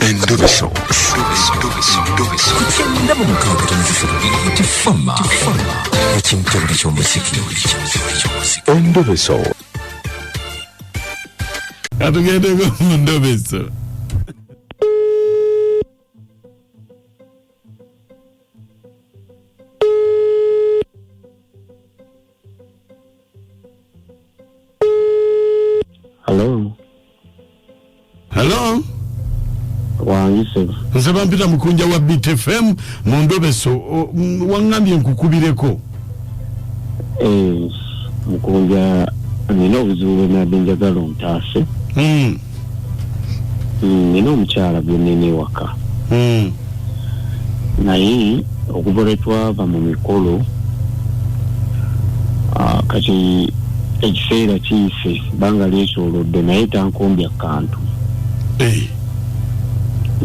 Endobeso. Kugenda mu mukaaga tifama ekintu buli ky'omuziki. Endobeso. Atugende mu Ndobeso. Hello. Wangise. Nsaba mpita mukunja wa BTFM mu Ndobeso wangambye nkukubireko. Mukunja nina obuzibu nabbe njagala ontaase. Nina omukyala gwenene waka. Naye okuva lwe twava mu mikolo kati ekiseera kiyise banga lyekyolodde naye tankombya kantu.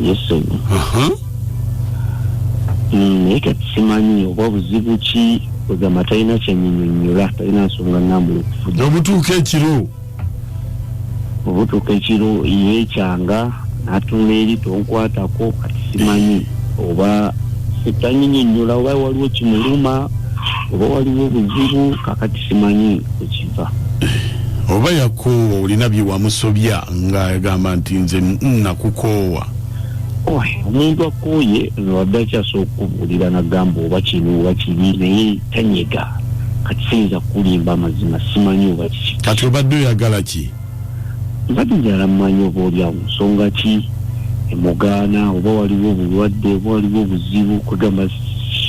Yes sir. Naye kati simanyi oba buzibu ki ogamba talina kyenyinyonnyola talina nsonga nnambula okufuja. Obutuuka ekiro yeekyanga n'atula eri tonkwatako kati simanyi oba setanyinyonnyola oba waliwo kimuluma oba waliwo obuzibu kakati simanyi ekiva. Oba yakoowa olina bye wamusobya ng'agamba nti nze nakukoowa. Omuntu akooye wadde akyasooka okubuulira n'agamba oba kino oba kiri naye tanyega kati siyinza kulimba amazima simanyi oba kiki. Kati obadde oyagala ki? Mbadde njala mmanyi oba olyawo nsonga ki emugaana oba waliwo obulwadde oba waliwo obuzibu kugamba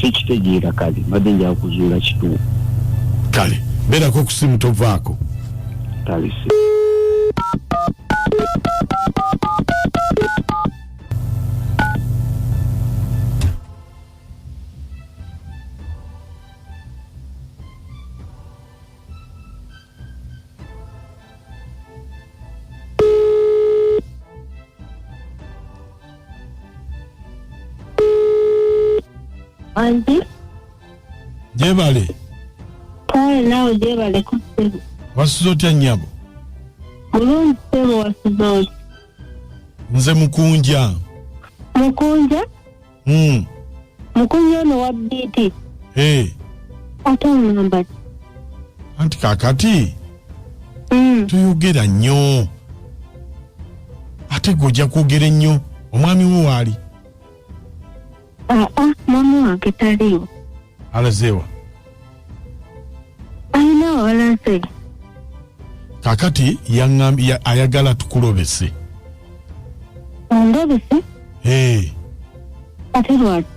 sikitegeera kale mbadde njala kuzuula kituufu. Kale beerako ku simu tovaako. Kale si. Andy? Jebale. Kale nawe jebale kusibu. Wasuzooti anyabo? Mulungi sebo wasuzooti. Nze mukunja. Mukunja? Mukunja ono wa BT. Ate omulamba. Anti kakati? Tuyogera nnyo. Ate gojja kwogera ennyo. Omwami wo waali? Mama wange taliwo. Alazeewa? Alina walaze. Kakati ayagala tukulobese. Ondobese? Ate lwaki?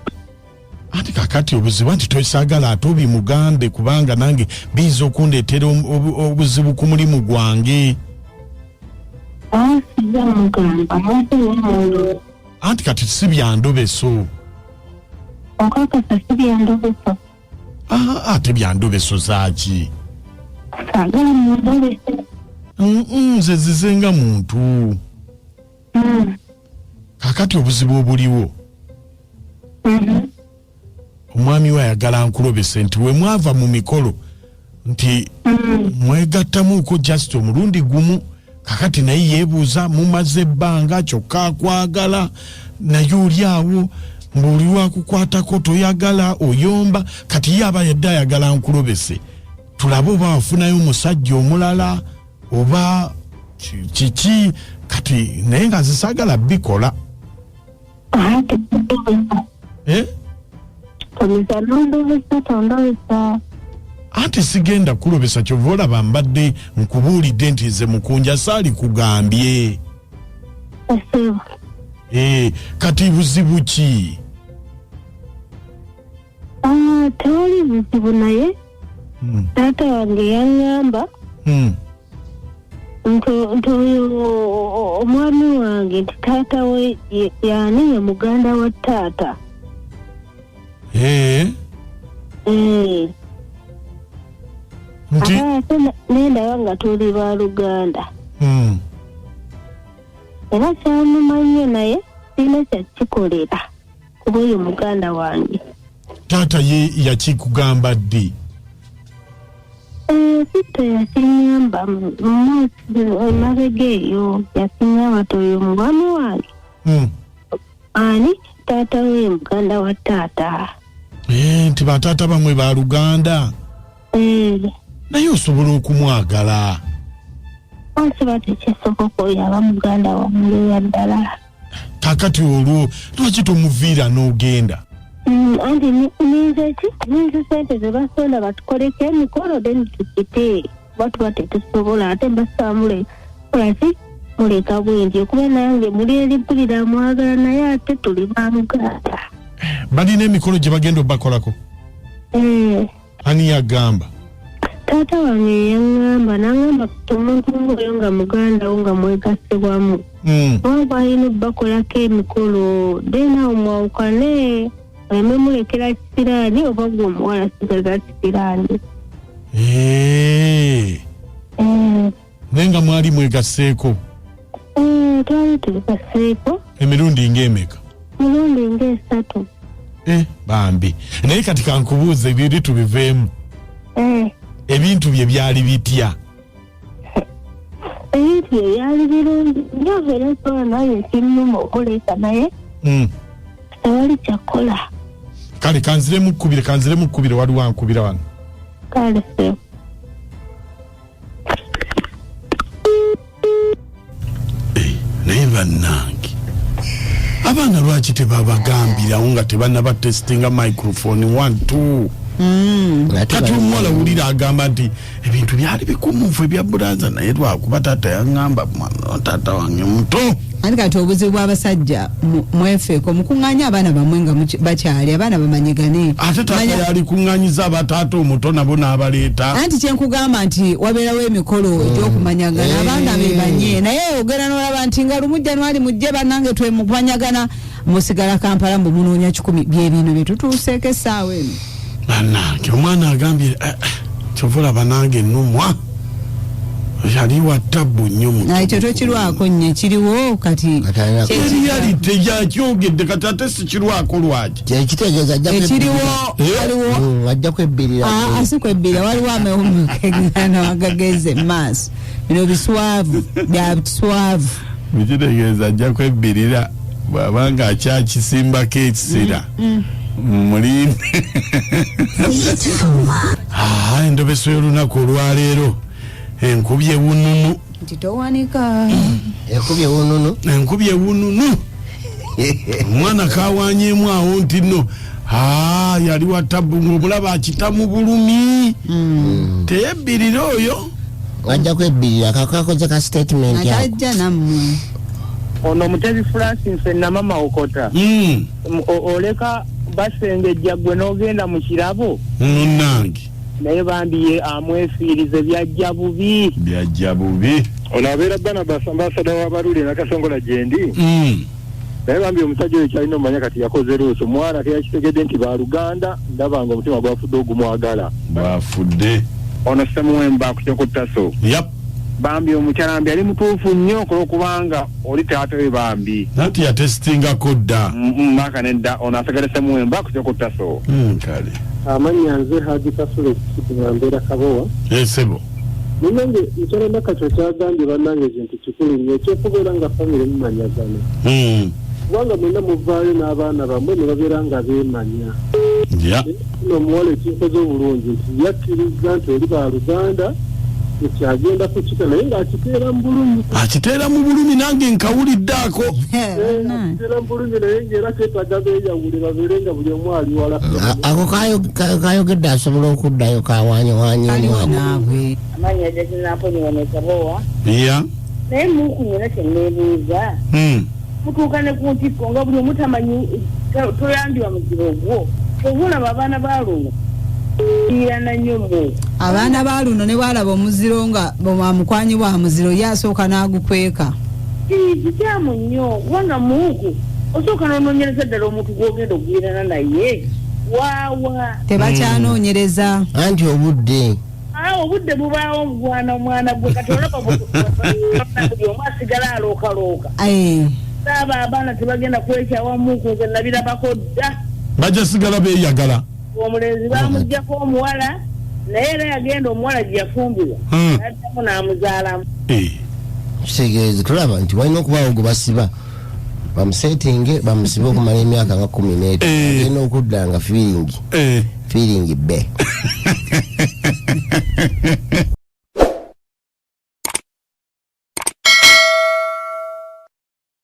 Anti kakati obuzibu anti toyisagala ate obimugande kubanga nange biza okundeetera obuzibu ku mulimu gwange. Sijja mugamba mwate w'omuntu. Anti kati si bya Ndobeso. Okakasa si bya Ndobeso. Ate bya Ndobeso zaaki? Sagala mu Ndobeso. Nze zizenga muntu. Kakati obuzibu obuliwo. Omwami we ayagala nkulobese nti we mwava mu mikolo nti mwegattamuuko just omulundi gumu. Kakati naye yeebuuza mumaze ebbanga kyokka akwagala naye oli awo mbuli wakukwatako toyagala oyomba kati ye aba yadde ayagala nkulobese tulabe oba wafunayo omusajja omulala oba kiki kati naye nga zisagala bikola. Ate sigenda kulobesa kyova olaba mbadde nkubuulidde nti nze mukunja saali kugambye. Kati buzibu ki? Tewali buzibu naye taata wange yaŋŋamba nti omwami wange nti taata we yaani ye muganda wa taata. Ate nendaba nga tuli ba Luganda. Era kyamumanyi naye sirina kyakikolera kuba oyo muganda wange. Taata ye yakikugamba ddi? Sita yakinyamba mumabega eyo yakinyamba toyo omwami wange ani taata we muganda wa taata. Nti bataata bamwe ba Luganda. Naye osobola okumwagala. Ansiba tekisoboka oyo aba muganda wa muleya ddala. Kakati olwo lwaki tomuviira n'ogenda? Anti ninze sente ze basonda batukoleko emikolo then tukite batuba tetusobola ate basamule olasi muleka bwingi kuba nange muli erigulira mwagala naye ate tuli bamuganda. Balina emikolo gye bagenda obakolako? Ani yagamba? Taata wange yaŋŋamba n'aŋŋamba omuntu oyo nga muganda wo nga mwegasibwamu waba alina obbakolako emikolo then awo mwawukane oleme mulekera kisiraani oba gwe omuwala sigaza kisiraani. Naye nga mwali mwegaseeko? Twali twegaseeko. Emirundi ng'emeka? Mirundi ng'esatu. Bambi naye kati kankubuuza ebiri tubiveemu. Ebintu bye byali bitya? Ebintu bye byali birungi nnyo era sola naye kinnuma okuleka naye tewali kyakola. Kale kanziremu kkubire waliwo ankubira wano. Kale se naye bannange abaana lwaki tebabagambirawo nga tebannaba testinga microphone 1 2 kati omuwala wulira agamba nti ebintu byali bikumufu ebya bulanza naye lwakuba taata yaŋŋamba taata wange muto. Ati kati obuzibu bw'abasajja mwefeeko mukuŋŋaanya abaana bamwe nga bakyali abaana bamanyigane. Ate taata yali kuŋŋaanyiza abataata omuto nabo n'abaleeta. Anti kyenkugamba nti wabeerawo emikolo egy'okumanyagana abaana bebanye naye ogera n'olaba nti nga lumu Januari mujje bannange twemumanyagana musigala Kampala mbu munoonya 10 byebino bye tutuuseeko essaawa eno. Bannange omwana agambye kyovula banange nnumwa yali wa tabu nnyo mu ekyo tokirwako nnyo kiriwo kati yali teyakyogedde kati ate sikirwako lwaki kyekitegeeza ekiriwo waliwo ajja kwebbirira si kwebbirira waliwo amawumukegana wagageze maaso bino biswavu bya biswavu bikitegeeza ajja kwebbirira bw'abanga akyakisimbako ekisira mulimbe endobeso y'olunaku olwaleero enkubye bununu titowanika enkubye bununu omwana kawanyeemu awo nti no yali wa tabu ng'omulaba akitamu bulumi teyebbirira oyo ajja kwebbirira kakoze ka statement atajja nammwe ono Mutebi Francis na mama okota oleka basengejja gwe n'ogenda mu kirabo munange naye bambiye amwefiirize byajja bubi ono abeera Barnabas ambasada w'abalule nakasongola gyendi naye bambiye omusajja oyo kyalina omanya kati yakoze luuso mwana teyakitegedde nti baluganda ndabanga omutima gwafudde ogumwagala gwafudde ono Semuwemba kukyokutaso bambi omukyala ali mutuufu nnyo olwokubanga oli taata we bambi nati yatesitingako dda maka nedda ono asagala Semuwemba kukyokutaso kale amanya nze Haji Kasule Kitimambeera Kabowa sebo ninange nkyala nakakyo kyagambye bannange nti kikulu nnyo ekyokubeera nga famire mumanyagana kubanga mwena muvaayo n'abaana bammwe ne babeera nga beemanya omuwala ekinkoze obulungi nti yakkiriza nti oli baluganda ekyagenda kukita naye ng'akiteera mu bulumi nange nkawuliddeako akiteera mu bulumi naye ng'era keetaga beeyawule babeere nga buli omu ali wala ako kayogedde asobola okuddayo kawanyewanyenaabwe amanya jakinaponyone Kabowa naye mukunyona kyeneebuuza mutuuka ne ku ntikko nga buli omu tamanyi toyambibwa muziro ogwo obulaba abaana baluno irana nnyo mu abaana baluno ne balaba omuziro nga bamukwanyi bwa muziro yasooka n'agukweka kikyamu nnyo kubanga muuku osooka n'onoonyereza ddala omuntu gw'ogenda okugirana naye waawa tebakyanoonyereza anti obudde bubaawo omwana gwe kati olaba buli omu asigala alookalooka aba abaana tebagenda kwekyawamu nze nabirabako dda bajja sigala beeyagala omulenzi bamuggyako omuwala naye era yagenda omuwala gye yafumbirwa n'addamu n'amuzaalamu kitegeeza tulaba nti walina okubaawo gwe basiba bamusetinge bamusibe okumala emyaka nga 13 agenda okudda nga feeling be